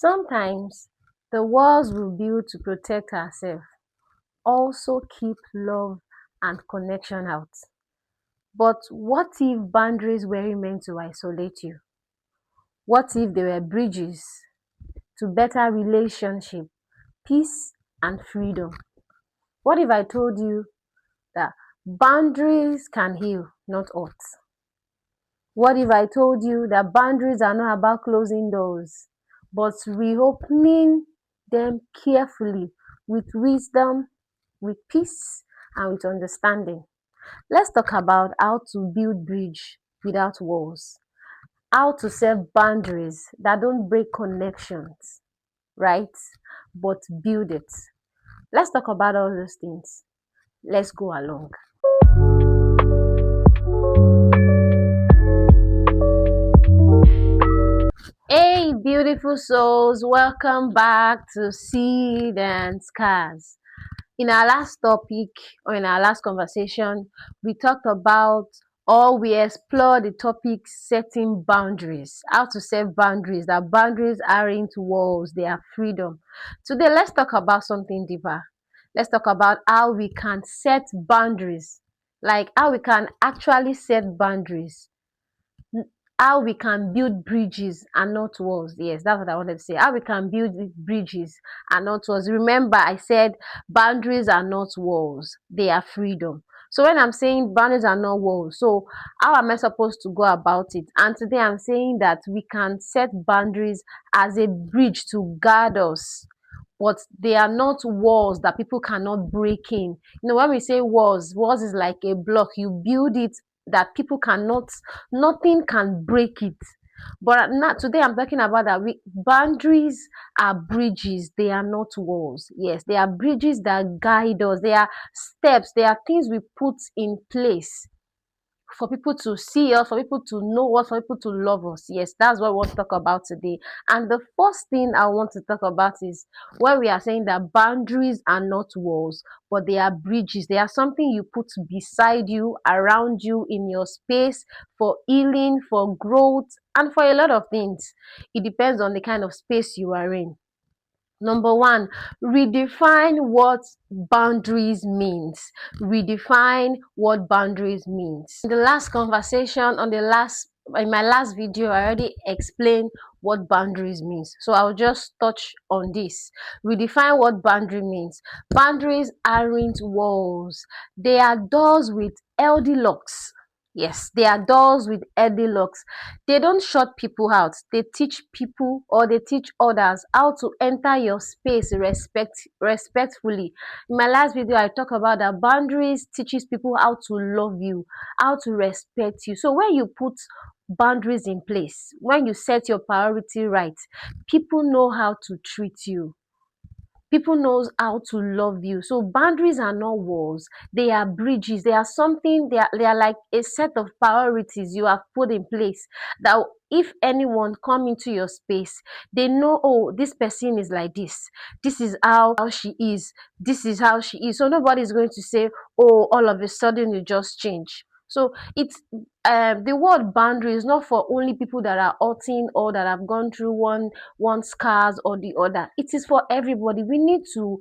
Sometimes the walls we build to protect ourselves also keep love and connection out. But what if boundaries weren't meant to isolate you? What if they were bridges to better relationship, peace, and freedom? What if I told you that boundaries can heal, not hurt? What if I told you that boundaries are not about closing doors, but reopening them carefully with wisdom, with peace, and with understanding? Let's talk about how to build bridge without walls, how to set boundaries that don't break connections, right? But build it. Let's talk about all those things. Let's go along. Hey, beautiful souls, welcome back to Seed and Scars. In our last topic, or in our last conversation, we talked about, or we explored the topic setting boundaries, how to set boundaries, that boundaries aren't walls, they are freedom. Today, let's talk about something deeper. Let's talk about how we can set boundaries, like how we can actually set boundaries, how we can build bridges and not walls. Yes, that's what I wanted to say. How we can build bridges and not walls. Remember, I said boundaries are not walls, they are freedom. So when I'm saying boundaries are not walls, so how am I supposed to go about it? And today I'm saying that we can set boundaries as a bridge to guard us, but they are not walls that people cannot break in. When we say walls is like a block. You build it that people cannot, nothing can break it. But not today, I'm talking about that boundaries are bridges, they are not walls. Yes, they are bridges that guide us, they are steps, they are things we put in place for people to see us, for people to know us, for people to love us. Yes, that's what we want to talk about today. And the first thing I want to talk about is when we are saying that boundaries are not walls, but they are bridges. They are something you put beside you, around you, in your space for healing, for growth, and for a lot of things. It depends on the kind of space you are in. Number one, redefine what boundaries means. Redefine what boundaries means. In the last conversation, in my last video, I already explained what boundaries means. So I'll just touch on this. Redefine what boundary means. Boundaries aren't walls. They are doors with healthy locks. Yes, they are doors with healthy locks. They don't shut people out. They teach people, or they teach others how to enter your space respectfully. In my last video, I talked about that boundaries teaches people how to love you, how to respect you. So when you put boundaries in place, when you set your priority right, people know how to treat you. People knows how to love you. So boundaries are not walls, they are bridges. They are something, they are like a set of priorities you have put in place, that if anyone come into your space, they know, oh, this person is like this is how she is, this is how she is. So nobody is going to say, oh, all of a sudden you just change. So it's the word boundary is not for only people that are hurting or that have gone through one scars or the other. It is for everybody. We need to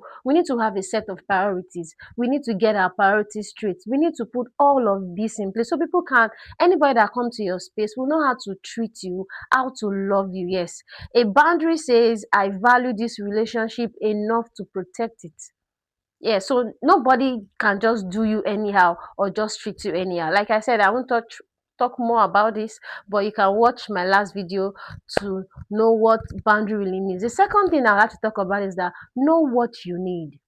have a set of priorities. We need to get our priorities straight. We need to put all of this in place so people can, anybody that come to your space will know how to treat you, how to love you. Yes, a boundary says I value this relationship enough to protect it. Yeah, so nobody can just do you anyhow or just treat you anyhow. Like I said, I won't talk more about this, but you can watch my last video to know what boundary really means. The second thing I have to talk about is that know what you need.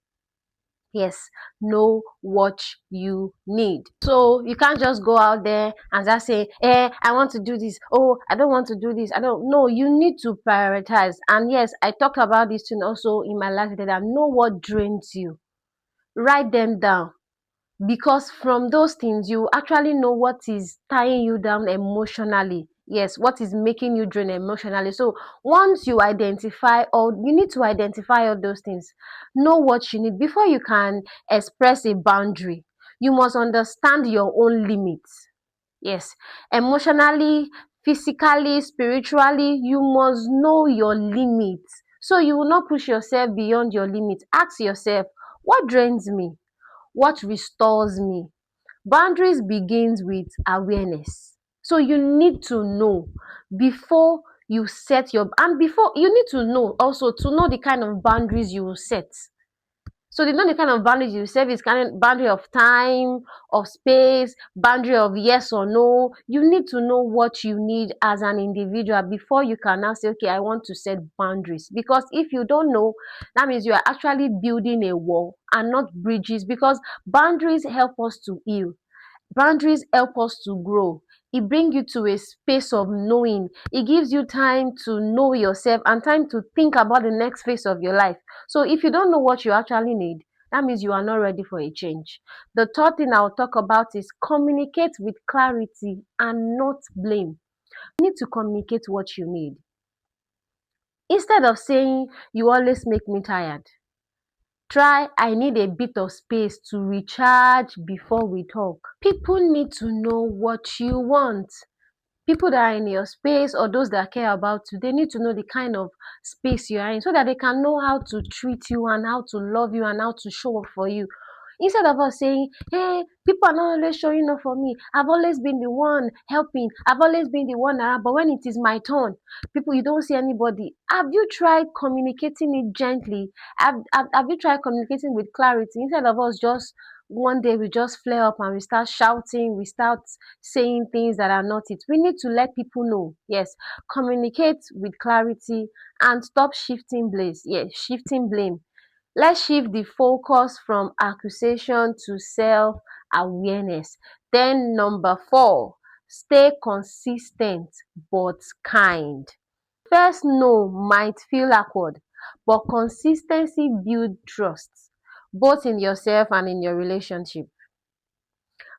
Yes, know what you need. So you can't just go out there and just say, I want to do this. Oh, I don't want to do this. I don't know. You need to prioritize. And yes, I talked about this thing also in my last video, that know what drains you. Write them down, because from those things you actually know what is tying you down emotionally. Yes, what is making you drain emotionally. So once you identify, or you need to identify all those things, know what you need before you can express a boundary. You must understand your own limits. Yes, emotionally, physically, spiritually, you must know your limits. So you will not push yourself beyond your limits. Ask yourself, what drains me? What restores me? Boundaries begins with awareness. So you need to know before you set your, and before you need to know also to know the kind of boundaries you will set. So they know the kind of boundaries you set is kind of boundary of time, of space, boundary of yes or no. You need to know what you need as an individual before you can now say, okay, I want to set boundaries. Because if you don't know, that means you are actually building a wall and not bridges. Because boundaries help us to heal. Boundaries help us to grow. It brings you to a space of knowing. It gives you time to know yourself and time to think about the next phase of your life. So if you don't know what you actually need, that means you are not ready for a change. The third thing I'll talk about is communicate with clarity and not blame. You need to communicate what you need. Instead of saying, you always make me tired, try, I need a bit of space to recharge before we talk. People need to know what you want. People that are in your space or those that care about you, they need to know the kind of space you are in so that they can know how to treat you and how to love you and how to show up for you. Instead of us saying, hey, people are not always showing up for me. I've always been the one helping. I've always been the one around. But when it is my turn, people, you don't see anybody. Have you tried communicating it gently? Have you tried communicating with clarity? Instead of us just one day we just flare up and we start shouting, we start saying things that are not it. We need to let people know. Yes, communicate with clarity and stop shifting blame. Yes, shifting blame. Let's shift the focus from accusation to self awareness. Then, number four, stay consistent but kind. First no might feel awkward, but consistency builds trust, both in yourself and in your relationship.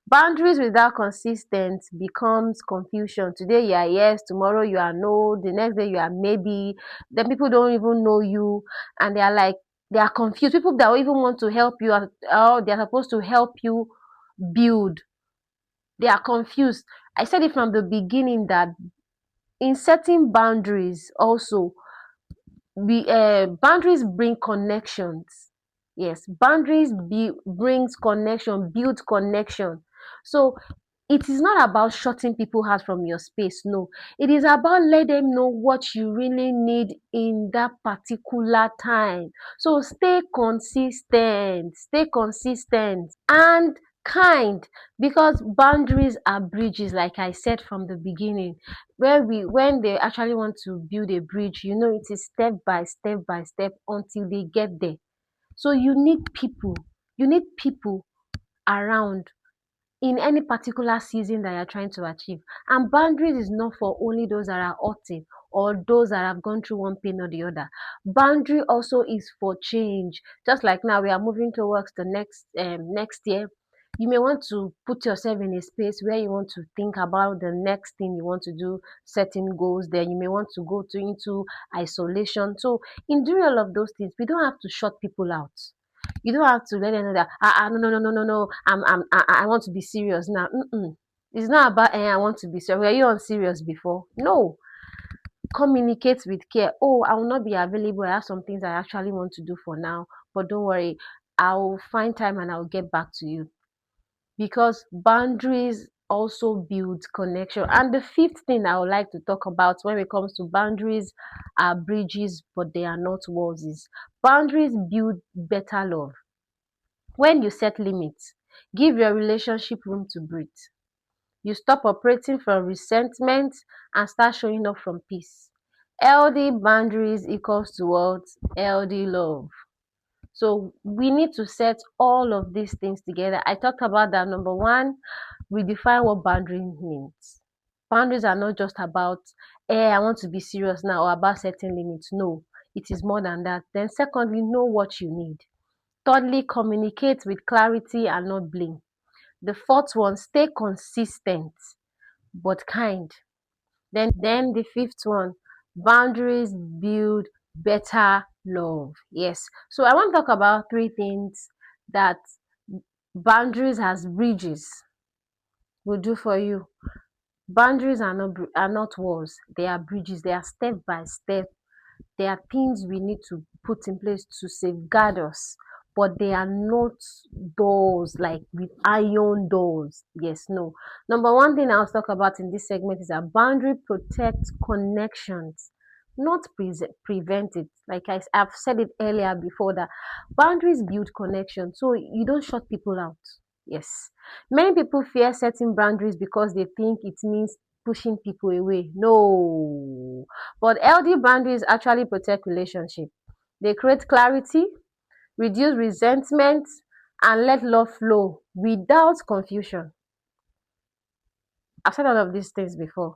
Boundaries without consistent becomes confusion. Today you are yes, tomorrow you are no, the next day you are maybe. Then people don't even know you and they are like, they are confused. People that even want to help you or they are supposed to help you build, they are confused. I said it from the beginning that in setting boundaries also, boundaries bring connections. Yes, boundaries brings connection, builds connection. So it is not about shutting people out from your space. No, it is about let them know what you really need in that particular time. So stay consistent and kind, because boundaries are bridges, like I said from the beginning. When they actually want to build a bridge, it is step by step by step until they get there. So you need people around in any particular season that you're trying to achieve. And boundaries is not for only those that are hurting or those that have gone through one pain or the other. Boundary also is for change. Just like now we are moving towards the next year. You may want to put yourself in a space where you want to think about the next thing you want to do, setting goals. Then you may want to go into isolation. So in doing all of those things, we don't have to shut people out. You don't have to let them know that no no no no no no I want to be serious now. It's not about I want to be serious. Were you on serious before? No. Communicate with care. Oh, I will not be available. I have some things I actually want to do for now, but don't worry. I'll find time and I'll get back to you. Because boundaries also build connection. And the fifth thing I would like to talk about when it comes to boundaries are bridges, but they are not walls. Is boundaries build better love. When you set limits, give your relationship room to breathe. You stop operating from resentment and start showing up from peace. Healthy boundaries equals to what? Healthy love. So we need to set all of these things together. I talked about that. Number one, redefine what boundary means. Boundaries are not just about, I want to be serious now or about setting limits. No, it is more than that. Then secondly, know what you need. Thirdly, communicate with clarity and not blame. The fourth one, stay consistent but kind. Then the fifth one, boundaries build better love. Yes. So I want to talk about three things that boundaries as bridges will do for you. Boundaries are not walls. They are bridges. They are step by step. They are things we need to put in place to safeguard us, but they are not doors like with iron doors. Yes, no. Number one thing I'll talk about in this segment is that boundary protects connections, not prevent it. Like I've said it earlier before that boundaries build connection, so you don't shut people out. Yes. Many people fear setting boundaries because they think it means pushing people away. No. But healthy boundaries actually protect relationship. They create clarity, reduce resentment, and let love flow without confusion. I've said all of these things before.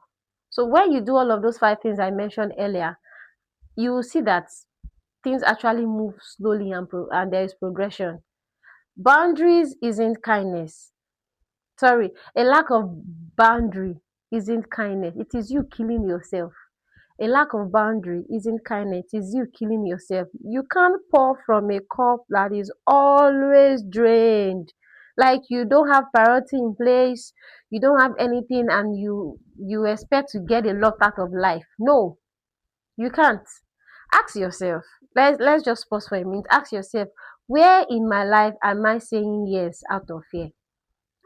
So when you do all of those five things I mentioned earlier, you will see that things actually move slowly and there is progression. Boundaries isn't kindness. Sorry, a lack of boundary isn't kindness. It is you killing yourself. A lack of boundary isn't kindness, it is you killing yourself. You can't pour from a cup that is always drained. Like you don't have priority in place, you don't have anything, and you expect to get a lot out of life. No, you can't. Ask yourself. Let's just pause for a minute. Ask yourself, where in my life am I saying yes out of fear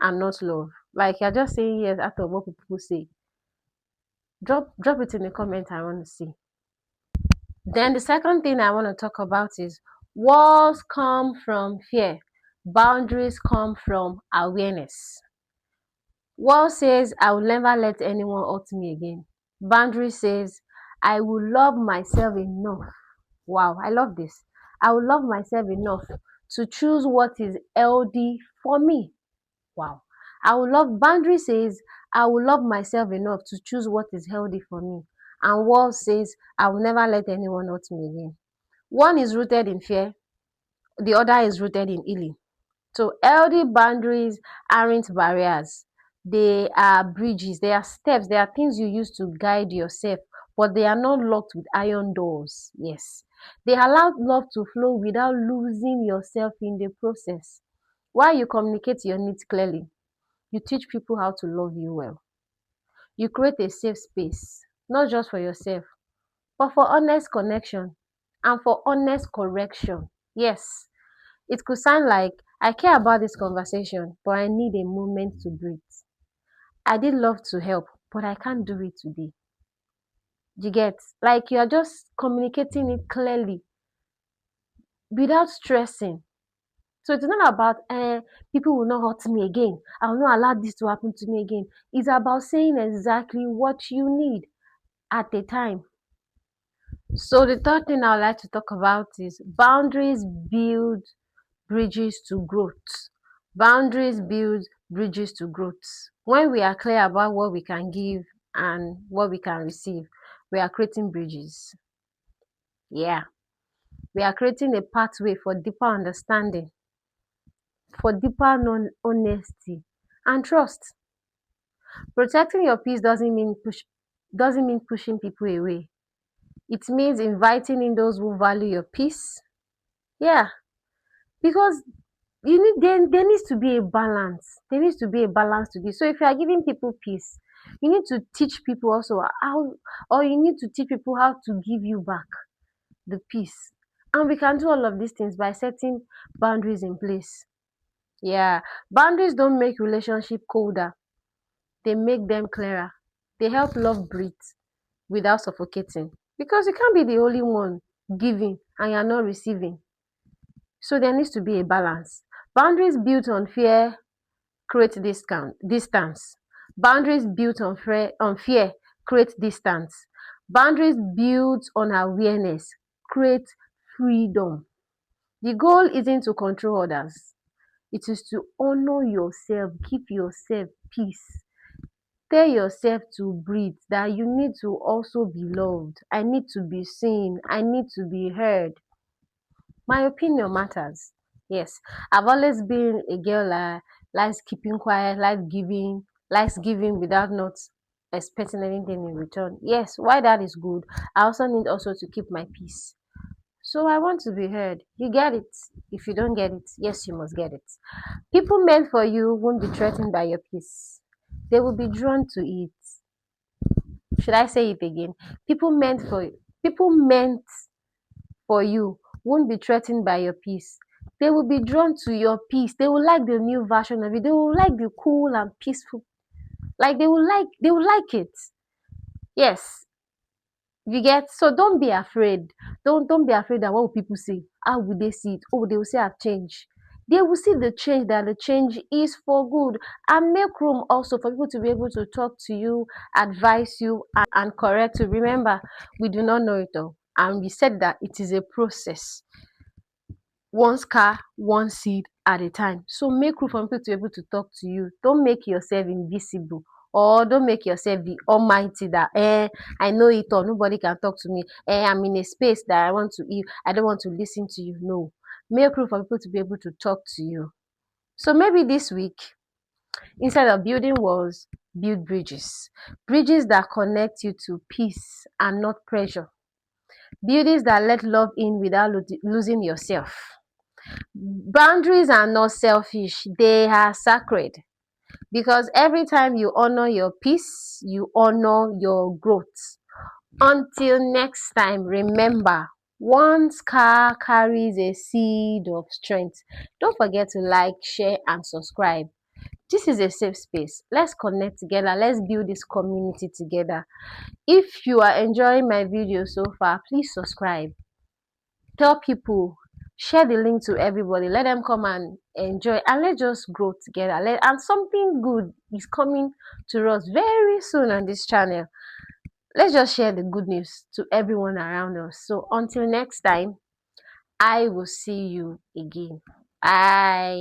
and not love? Like you're just saying yes out of what people say. Drop it in the comment. I want to see. Then the second thing I want to talk about is walls come from fear, boundaries come from awareness. Wall says, I will never let anyone hurt me again. Boundary says, I will love myself enough. Wow, I love this. I will love myself enough to choose what is healthy for me. Wow. I will love boundary says, I will love myself enough to choose what is healthy for me. And wall says, I will never let anyone hurt me again. One is rooted in fear, the other is rooted in healing. So healthy boundaries aren't barriers. They are bridges, they are steps, they are things you use to guide yourself, but they are not locked with iron doors. Yes. They allow love to flow without losing yourself in the process. While you communicate your needs clearly, you teach people how to love you well. You create a safe space, not just for yourself, but for honest connection and for honest correction. Yes, it could sound like I care about this conversation, but I need a moment to breathe. I did love to help, but I can't do it today. You get like you are just communicating it clearly without stressing. So it's not about people will not hurt me again. I will not allow this to happen to me again. It's about saying exactly what you need at the time. So the third thing I would like to talk about is boundaries build bridges to growth. Boundaries build bridges to growth. When we are clear about what we can give and what we can receive, we are creating bridges. Yeah. We are creating a pathway for deeper understanding, for deeper honesty and trust. Protecting your peace doesn't mean pushing people away. It means inviting in those who value your peace. Yeah. Because there needs to be a balance. There needs to be a balance to this. So if you are giving people peace, you need to teach people also how, or you need to teach people how to give you back the peace. And we can do all of these things by setting boundaries in place. Yeah, boundaries don't make relationship colder. They make them clearer. They help love breathe without suffocating. Because you can't be the only one giving and you're not receiving. So there needs to be a balance. Boundaries built on fear create distance. Boundaries built on fear create distance. Boundaries built on awareness create freedom. The goal isn't to control others. It is to honor yourself, give yourself peace. Tell yourself to breathe, that you need to also be loved. I need to be seen. I need to be heard. My opinion matters. Yes, I've always been a girl that likes keeping quiet, likes giving without not expecting anything in return. Yes, why that is good. I also need also to keep my peace. So I want to be heard. You get it. If you don't get it, yes, you must get it. People meant for you won't be threatened by your peace. They will be drawn to it. should I say it again? People meant for people meant for you won't be threatened by your peace. They will be drawn to your peace. They will like the new version of it. They will like the cool and peaceful. Like they will like it. Yes. You get, so don't be afraid. Don't be afraid that what will people say? How will they see it? Oh, they will say I've changed. They will see the change, that the change is for good. And make room also for people to be able to talk to you, advise you, and correct you. Remember, we do not know it all. And we said that it is a process. One scar, one seed at a time. So make room for people to be able to talk to you. Don't make yourself invisible, or don't make yourself the almighty that I know it all, nobody can talk to me. I'm in a space that I don't want to listen to you. No. Make room for people to be able to talk to you. So maybe this week, instead of building walls, build bridges. Bridges that connect you to peace and not pressure. Buildings that let love in without losing yourself. Boundaries are not selfish, they are sacred, because every time you honor your peace, you honor your growth. Until next time, remember, one scar carries a seed of strength. Don't forget to like, share, and subscribe. This is a safe space. Let's connect together. Let's build this community together. If you are enjoying my video so far, please subscribe. Tell people, share the link to everybody, let them come and enjoy, and let's just grow together. And something good is coming to us very soon on this channel. Let's just share the good news to everyone around us. So until next time, I will see you again. Bye.